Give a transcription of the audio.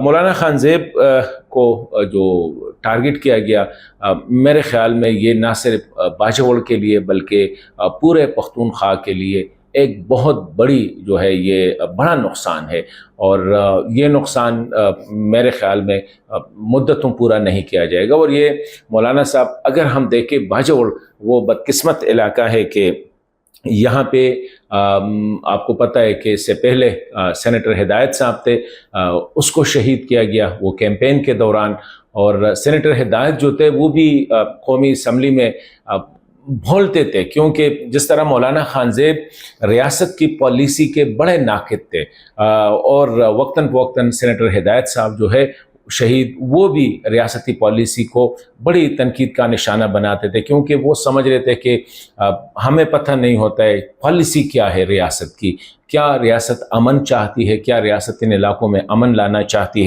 مولانا خان زیب کو جو ٹارگٹ کیا گیا، میرے خیال میں یہ نہ صرف باجوڑ کے لیے بلکہ پورے پختونخوا کے لیے ایک بہت بڑی جو ہے یہ بڑا نقصان ہے، اور یہ نقصان میرے خیال میں مدتوں پورا نہیں کیا جائے گا۔ اور یہ مولانا صاحب اگر ہم دیکھیں، باجوڑ وہ بدقسمت علاقہ ہے کہ یہاں پہ آپ کو پتہ ہے کہ اس سے پہلے سینیٹر ہدایت صاحب تھے، اس کو شہید کیا گیا وہ کیمپین کے دوران، اور سینیٹر ہدایت جو تھے وہ بھی قومی اسمبلی میں بھولتے تھے، کیونکہ جس طرح مولانا خان زیب ریاست کی پالیسی کے بڑے ناقد تھے، اور وقتاً فوقتاً سینیٹر ہدایت صاحب جو ہے شہید، وہ بھی ریاستی پالیسی کو بڑی تنقید کا نشانہ بناتے تھے، کیونکہ وہ سمجھ رہے تھے کہ ہمیں پتہ نہیں ہوتا ہے پالیسی کیا ہے ریاست کی، کیا ریاست امن چاہتی ہے، کیا ریاست ان علاقوں میں امن لانا چاہتی ہے۔